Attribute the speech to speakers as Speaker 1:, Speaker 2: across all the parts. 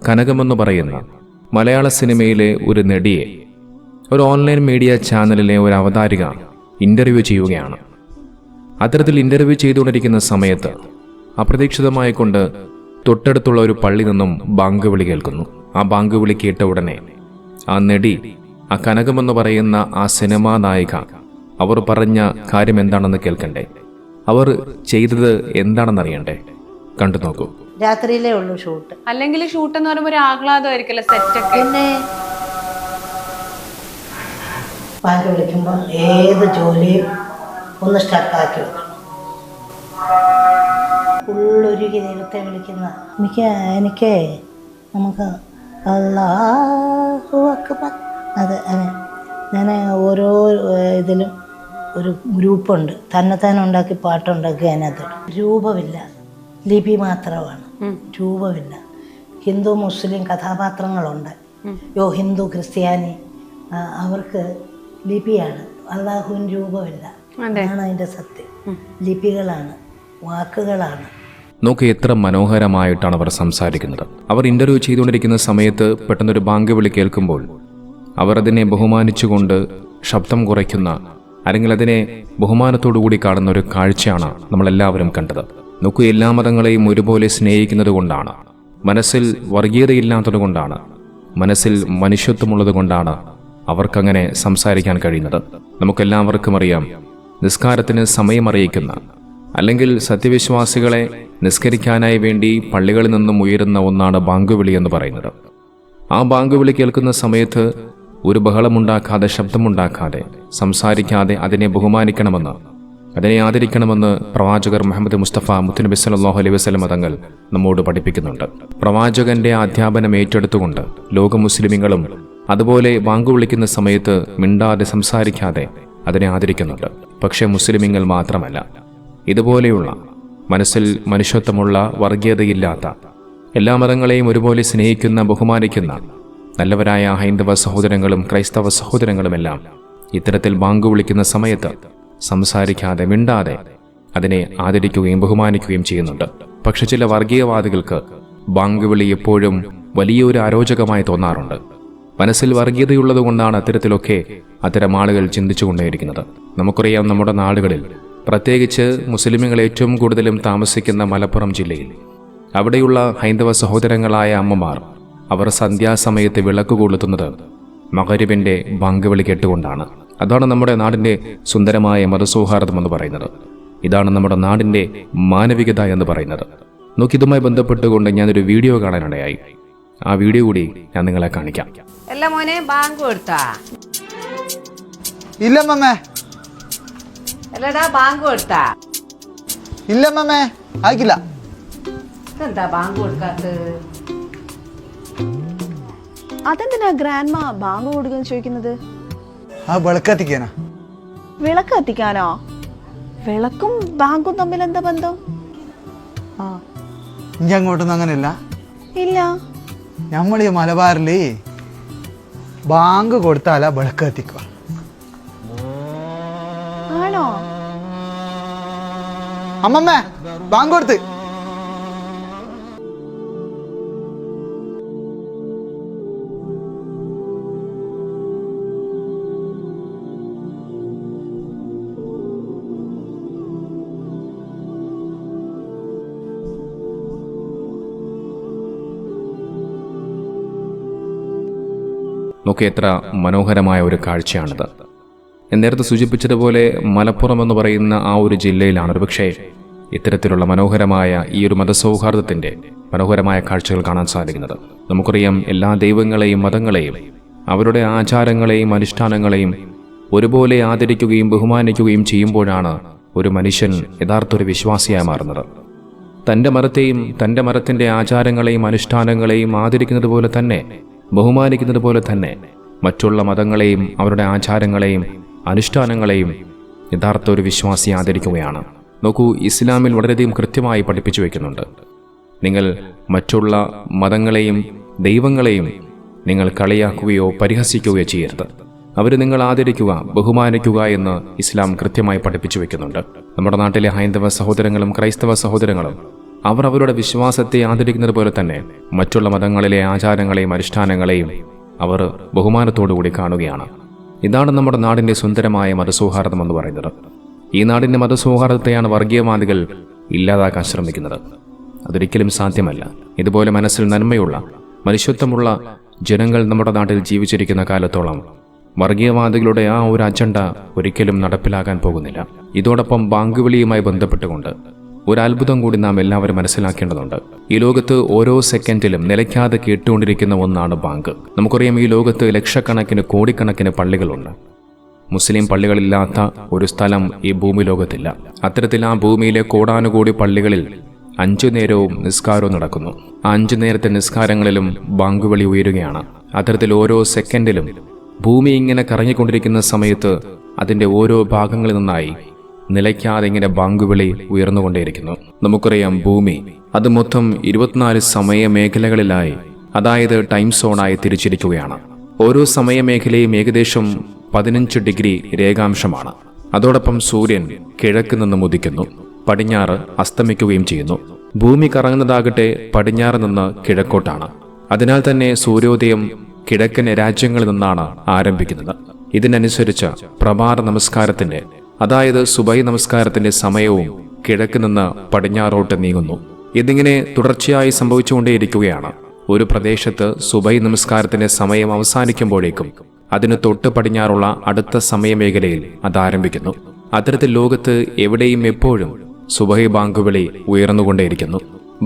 Speaker 1: കനകമെന്ന് പറയുന്ന മലയാള സിനിമയിലെ ഒരു നടിയെ ഒരു ഓൺലൈൻ മീഡിയ ചാനലിലെ ഒരു അവതാരിക ഇൻ്റർവ്യൂ ചെയ്യുകയാണ്. അത്തരത്തിൽ ഇൻ്റർവ്യൂ ചെയ്തുകൊണ്ടിരിക്കുന്ന സമയത്ത് അപ്രതീക്ഷിതമായി കൊണ്ട് തൊട്ടടുത്തുള്ള ഒരു പള്ളി നിന്നും ബാങ്ക് വിളി കേൾക്കുന്നു. ആ ബാങ്ക് വിളി കേട്ട ഉടനെ ആ നടി, ആ കനകമെന്ന് പറയുന്ന ആ സിനിമാ നായിക, അവർ പറഞ്ഞ കാര്യം എന്താണെന്ന് കേൾക്കണ്ടേ? അവർ ചെയ്തത് എന്താണെന്നറിയണ്ടേ? കണ്ടു നോക്കൂ.
Speaker 2: രാത്രിയിലേ ഉള്ളൂ ഷൂട്ട്.
Speaker 3: അല്ലെങ്കിൽ ഷൂട്ട് എന്ന് പറയുമ്പോൾ ഒരു ആഹ്ലാദമായിരിക്കല്ലോ സെറ്റൊക്കെ.
Speaker 2: പിന്നെ ബാങ്ക് വിളിക്കുമ്പോൾ ഏത് ജോലിയും ഒന്ന് സ്റ്റക്കാക്കി വെക്കണം. ഉള്ളൊരുക്കി ദൈവത്തെ വിളിക്കുന്ന എനിക്ക് നമുക്ക് അല്ലാഹു അക്ബർ, അത് ഞാൻ ഓരോ ഇതിലും ഒരു ഗ്രൂപ്പുണ്ട്, തന്നെ ഉണ്ടാക്കി പാട്ടുണ്ടാക്കി. അതിനകത്ത് രൂപമില്ല, ലിപി മാത്രമാണ്, രൂപമില്ല. ഹിന്ദു മുസ്ലിം കഥാപാത്രങ്ങളുണ്ട്. ഹിന്ദു ക്രിസ്ത്യാനി, അവർക്ക് ലിപിയാണ്. അള്ളാഹുവിന് രൂപമില്ല. അതാണ് അതിൻ്റെ സത്യം. ലിപികളാണ്, വാക്കുകളാണ്.
Speaker 1: നോക്ക്, എത്ര മനോഹരമായിട്ടാണ് അവർ സംസാരിക്കുന്നത്. അവർ ഇൻ്റർവ്യൂ ചെയ്തുകൊണ്ടിരിക്കുന്ന സമയത്ത് പെട്ടെന്നൊരു ബാങ്ക് വിളി കേൾക്കുമ്പോൾ അവർ അതിനെ ബഹുമാനിച്ചുകൊണ്ട് ശബ്ദം കുറയ്ക്കുന്ന, അല്ലെങ്കിൽ അതിനെ ബഹുമാനത്തോടുകൂടി കാണുന്ന ഒരു കാഴ്ചയാണ് നമ്മളെല്ലാവരും കണ്ടത്. നോക്കൂ, എല്ലാ മതങ്ങളെയും ഒരുപോലെ സ്നേഹിക്കുന്നത് കൊണ്ടാണ്, മനസ്സിൽ വർഗീയതയില്ലാത്തത് കൊണ്ടാണ്, മനസ്സിൽ മനുഷ്യത്വമുള്ളത് കൊണ്ടാണ് അവർക്കങ്ങനെ സംസാരിക്കാൻ കഴിയുന്നത്. നമുക്കെല്ലാവർക്കും അറിയാം, നിസ്കാരത്തിന് സമയമറിയിക്കുന്ന, അല്ലെങ്കിൽ സത്യവിശ്വാസികളെ നിസ്കരിക്കാനായി വേണ്ടി പള്ളികളിൽ നിന്നും ഉയരുന്ന ഒന്നാണ് ബാങ്ക് വിളി എന്ന് പറയുന്നത്. ആ ബാങ്ക് വിളി കേൾക്കുന്ന സമയത്ത് ഒരു ബഹളമുണ്ടാക്കാതെ, ശബ്ദമുണ്ടാക്കാതെ, സംസാരിക്കാതെ അതിനെ ബഹുമാനിക്കണമെന്ന്, അതിനെ ആദരിക്കണമെന്ന് പ്രവാചകർ മുഹമ്മദ് മുസ്തഫ മുത്തുനബി സല്ലല്ലാഹു അലൈഹി വസല്ലം തങ്ങൾ നമ്മോട് പഠിപ്പിക്കുന്നുണ്ട്. പ്രവാചകന്റെ അധ്യാപനം ഏറ്റെടുത്തുകൊണ്ട് ലോക മുസ്ലിമീങ്ങളും അതുപോലെ ബാങ്ക് വിളിക്കുന്ന സമയത്ത് മിണ്ടാതെ, സംസാരിക്കാതെ അതിനെ ആദരിക്കുന്നുണ്ട്. പക്ഷേ മുസ്ലിമീങ്ങൾ മാത്രമല്ല, ഇതുപോലെയുള്ള മനസ്സിൽ മനുഷ്യത്വമുള്ള, വർഗീയതയില്ലാത്ത, എല്ലാ മതങ്ങളെയും ഒരുപോലെ സ്നേഹിക്കുന്ന, ബഹുമാനിക്കുന്ന നല്ലവരായ ഹൈന്ദവ സഹോദരങ്ങളും ക്രൈസ്തവ സഹോദരങ്ങളുമെല്ലാം ഇത്തരത്തിൽ ബാങ്ക് വിളിക്കുന്ന സമയത്ത് സംസാരിക്കാതെ, മിണ്ടാതെ അതിനെ ആദരിക്കുകയും ബഹുമാനിക്കുകയും ചെയ്യുന്നുണ്ട്. പക്ഷെ ചില വർഗീയവാദികൾക്ക് ബാങ്ക് വിളി എപ്പോഴും വലിയൊരു അരോചകമായി തോന്നാറുണ്ട്. മനസ്സിൽ വർഗീയതയുള്ളതുകൊണ്ടാണ് അത്തരം ആളുകൾ ചിന്തിച്ചുകൊണ്ടേയിരിക്കുന്നത്. നമുക്കറിയാം, നമ്മുടെ നാടുകളിൽ, പ്രത്യേകിച്ച് മുസ്ലിമുകൾ ഏറ്റവും കൂടുതലും താമസിക്കുന്ന മലപ്പുറം ജില്ലയിൽ, അവിടെയുള്ള ഹൈന്ദവ സഹോദരങ്ങളായ അമ്മമാർ അവർ സന്ധ്യാസമയത്ത് വിളക്ക് കൊളുത്തുന്നത് മഗ്‌രിബിന്റെ ബാങ്ക് വിളി കേട്ടുകൊണ്ടാണ്. അതാണ് നമ്മുടെ നാടിൻ്റെ സുന്ദരമായ മതസൗഹാർദ്ദം എന്ന് പറയുന്നത്. ഇതാണ് നമ്മുടെ നാടിൻ്റെ മാനവികത എന്ന് പറയുന്നത്. നോക്കിയതുമായി ബന്ധപ്പെട്ടുകൊണ്ട് ഞാനൊരു വീഡിയോ കാണാനിടയായി. ആ വീഡിയോ കൂടി ഞാൻ നിങ്ങളെ കാണിക്കാം.
Speaker 3: എല്ലാ മോനെ ബാങ്ക് കൊടുത്താ?
Speaker 4: ഇല്ല മമ്മേ.
Speaker 3: അല്ലടാ, ബാങ്ക് കൊടുത്താ?
Speaker 4: ഇല്ല മമ്മേ, ആയിക്കില്ല.
Speaker 3: എന്താ ബാങ്ക് കൊടുക്കാത്തത്?
Speaker 5: അതെന്തിനാ ഗ്രാൻഡ്മ ബാങ്ക് കൊടുക്കാൻ ചോദിക്കുന്നത്?
Speaker 4: ആ വിളക്ക് കത്തിക്കാനാ.
Speaker 5: വിളക്ക് കത്തിക്കാനോ? വിളക്കും ബാങ്കും തമ്മിൽ എന്താ ബന്ധം?
Speaker 4: ഇനി അങ്ങോട്ടൊന്നും അങ്ങനെയല്ല.
Speaker 5: ഇല്ല,
Speaker 4: നമ്മൾ ഈ മലബാറില് ബാങ്ക് കൊടുത്താലാ വിളക്ക് കത്തിക്കുക.
Speaker 5: ആണോ?
Speaker 4: അമ്മമ്മേ, ബാങ്ക് കൊടുത്ത്.
Speaker 1: നോക്കി, എത്ര മനോഹരമായ ഒരു കാഴ്ചയാണിത്. നേരത്തെ സൂചിപ്പിച്ചതുപോലെ മലപ്പുറം എന്ന് പറയുന്ന ആ ഒരു ജില്ലയിലാണ് ഒരുപക്ഷേ ഇത്തരത്തിലുള്ള മനോഹരമായ ഈ ഒരു മതസൗഹാർദ്ദത്തിൻ്റെ മനോഹരമായ കാഴ്ചകൾ കാണാൻ സാധിക്കുന്നത്. നമുക്കറിയാം, എല്ലാ ദൈവങ്ങളെയും മതങ്ങളെയും അവരുടെ ആചാരങ്ങളെയും അനുഷ്ഠാനങ്ങളെയും ഒരുപോലെ ആദരിക്കുകയും ബഹുമാനിക്കുകയും ചെയ്യുമ്പോഴാണ് ഒരു മനുഷ്യൻ യഥാർത്ഥ ഒരു വിശ്വാസിയായി മാറുന്നത്. തൻ്റെ മതത്തെയും തൻ്റെ മതത്തിൻ്റെ ആചാരങ്ങളെയും അനുഷ്ഠാനങ്ങളെയും ആദരിക്കുന്നത് പോലെ തന്നെ, ബഹുമാനിക്കുന്നത് പോലെ തന്നെ മറ്റുള്ള മതങ്ങളെയും അവരുടെ ആചാരങ്ങളെയും അനുഷ്ഠാനങ്ങളെയും യഥാർത്ഥ ഒരു വിശ്വാസി ആദരിക്കുകയാണ്. നോക്കൂ, ഇസ്ലാമിൽ വളരെയധികം കൃത്യമായി പഠിപ്പിച്ചു വയ്ക്കുന്നുണ്ട്. നിങ്ങൾ മറ്റുള്ള മതങ്ങളെയും ദൈവങ്ങളെയും നിങ്ങൾ കളിയാക്കുകയോ പരിഹസിക്കുകയോ ചെയ്യരുത്. അവർ നിങ്ങൾ ആദരിക്കുക, ബഹുമാനിക്കുക എന്ന് ഇസ്ലാം കൃത്യമായി പഠിപ്പിച്ചു വയ്ക്കുന്നുണ്ട്. നമ്മുടെ നാട്ടിലെ ഹൈന്ദവ സഹോദരങ്ങളും ക്രൈസ്തവ സഹോദരങ്ങളും അവർ അവരുടെ വിശ്വാസത്തെ ആദരിക്കുന്നത് പോലെ തന്നെ മറ്റുള്ള മതങ്ങളിലെ ആചാരങ്ങളെയും അനുഷ്ഠാനങ്ങളെയും അവർ ബഹുമാനത്തോടുകൂടി കാണുകയാണ്. ഇതാണ് നമ്മുടെ നാടിൻ്റെ സുന്ദരമായ മതസൗഹാർദ്ദം എന്ന് പറയുന്നത്. ഈ നാടിൻ്റെ മതസൗഹാർദ്ദത്തെയാണ് വർഗീയവാദികൾ ഇല്ലാതാക്കാൻ ശ്രമിക്കുന്നത്. അതൊരിക്കലും സാധ്യമല്ല. ഇതുപോലെ മനസ്സിൽ നന്മയുള്ള മനുഷ്യത്വമുള്ള ജനങ്ങൾ നമ്മുടെ നാട്ടിൽ ജീവിച്ചിരിക്കുന്ന കാലത്തോളം വർഗീയവാദികളുടെ ആ ഒരു അജണ്ട ഒരിക്കലും നടപ്പിലാകാൻ പോകുന്നില്ല. ഇതോടൊപ്പം ബാങ്ക് വിളിയുമായി ബന്ധപ്പെട്ടുകൊണ്ട് ഒരു അത്ഭുതം കൂടി നാം എല്ലാവരും മനസ്സിലാക്കേണ്ടതുണ്ട്. ഈ ലോകത്ത് ഓരോ സെക്കൻഡിലും നിലയ്ക്കാതെ കേട്ടുകൊണ്ടിരിക്കുന്ന ഒന്നാണ് ബാങ്ക്. നമുക്കറിയാം, ഈ ലോകത്ത് ലക്ഷക്കണക്കിന് കോടിക്കണക്കിന് പള്ളികളുണ്ട്. മുസ്ലിം പള്ളികളില്ലാത്ത ഒരു സ്ഥലം ഈ ഭൂമി ലോകത്തില്ല. അത്തരത്തിൽ ആ ഭൂമിയിലെ കോടാനുകോടി പള്ളികളിൽ 5 നേരവും നിസ്കാരവും നടക്കുന്നു. ആ 5 നേരത്തെ നിസ്കാരങ്ങളിലും ബാങ്ക് വിളി ഉയരുകയാണ്. അത്തരത്തിൽ ഓരോ സെക്കൻഡിലും ഭൂമി ഇങ്ങനെ കറങ്ങിക്കൊണ്ടിരിക്കുന്ന സമയത്ത് അതിൻ്റെ ഓരോ ഭാഗങ്ങളിൽ നിന്നായി നിലയ്ക്കാതെ ഇങ്ങനെ ബാങ്ക് വിളി ഉയർന്നുകൊണ്ടേയിരിക്കുന്നു. നമുക്കറിയാം, ഭൂമി അത് മൊത്തം 24 സമയമേഖലകളിലായി, അതായത് ടൈം സോണായി തിരിച്ചിരിക്കുകയാണ്. ഓരോ സമയമേഖലയും ഏകദേശം 15 ഡിഗ്രി രേഖാംശമാണ്. അതോടൊപ്പം സൂര്യൻ കിഴക്ക് നിന്ന് ഉദിക്കുന്നു, പടിഞ്ഞാറ് അസ്തമിക്കുകയും ചെയ്യുന്നു. ഭൂമി കറങ്ങുന്നതാകട്ടെ പടിഞ്ഞാറ് നിന്ന് കിഴക്കോട്ടാണ്. അതിനാൽ തന്നെ സൂര്യോദയം കിഴക്കൻ രാജ്യങ്ങളിൽ നിന്നാണ് ആരംഭിക്കുന്നത്. ഇതിനനുസരിച്ച് പ്രഭാത നമസ്കാരത്തിന്റെ, അതായത് സുബൈ നമസ്കാരത്തിന്റെ സമയവും കിഴക്ക് നിന്ന് പടിഞ്ഞാറോട്ട് നീങ്ങുന്നു. ഇതിങ്ങനെ തുടർച്ചയായി സംഭവിച്ചുകൊണ്ടേയിരിക്കുകയാണ്. ഒരു പ്രദേശത്ത് സുബൈ നമസ്കാരത്തിന്റെ സമയം അവസാനിക്കുമ്പോഴേക്കും അതിന് തൊട്ട് പടിഞ്ഞാറുള്ള അടുത്ത സമയമേഖലയിൽ അത് ആരംഭിക്കുന്നു. അത്തരത്തിൽ ലോകത്ത് എവിടെയും എപ്പോഴും സുബഹി ബാങ്ക് വിളി ഉയർന്നുകൊണ്ടേയിരിക്കുന്നു.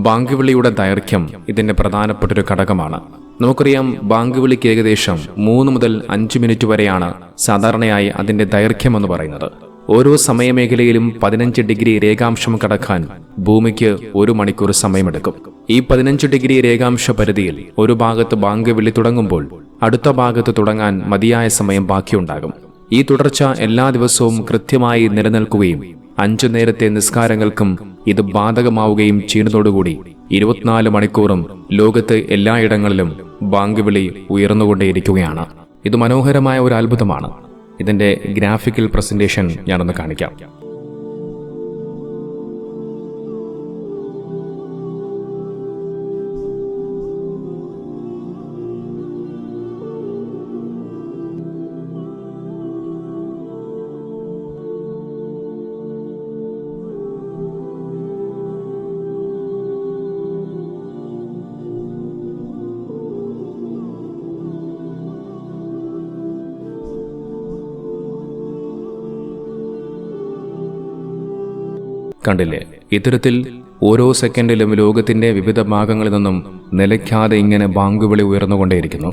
Speaker 1: ബാങ്ക് വിളിയുടെ ദൈർഘ്യം ഇതിന്റെ പ്രധാനപ്പെട്ടൊരു ഘടകമാണ്. നമുക്കറിയാം, ബാങ്ക് വിളിക്ക് ഏകദേശം 3 മുതൽ 5 മിനിറ്റ് വരെയാണ് സാധാരണയായി അതിന്റെ ദൈർഘ്യം എന്ന് പറയുന്നത്. ഓരോ സമയമേഖലയിലും 15 ഡിഗ്രി രേഖാംശം കടക്കാൻ ഭൂമിക്ക് 1 മണിക്കൂർ സമയമെടുക്കും. ഈ 15 ഡിഗ്രി രേഖാംശ പരിധിയിൽ ഒരു ഭാഗത്ത് ബാങ്ക് വിളി തുടങ്ങുമ്പോൾ അടുത്ത ഭാഗത്ത് തുടങ്ങാൻ മതിയായ സമയം ബാക്കിയുണ്ടാകും. ഈ തുടർച്ച എല്ലാ ദിവസവും കൃത്യമായി നിലനിൽക്കുകയും 5 നേരത്തെ നിസ്കാരങ്ങൾക്കും ഇത് ബാധകമാവുകയും ചെയ്യുന്നതോടുകൂടി 24 മണിക്കൂറും ലോകത്ത് എല്ലായിടങ്ങളിലും ബാങ്ക് വിളി ഉയർന്നുകൊണ്ടേയിരിക്കുകയാണ്. ഇത് മനോഹരമായ ഒരു അത്ഭുതമാണ്. ഇതിന്റെ ഗ്രാഫിക്കൽ പ്രസന്റേഷൻ ഞാനൊന്ന് കാണിക്കാം. കണ്ടില്ലേ, ഇത്തരത്തിൽ ഓരോ സെക്കൻഡിലും ലോകത്തിന്റെ വിവിധ ഭാഗങ്ങളിൽ നിന്നും നിലയ്ക്കാതെ ഇങ്ങനെ ബാങ്ക് വിളി ഉയർന്നുകൊണ്ടേയിരിക്കുന്നു.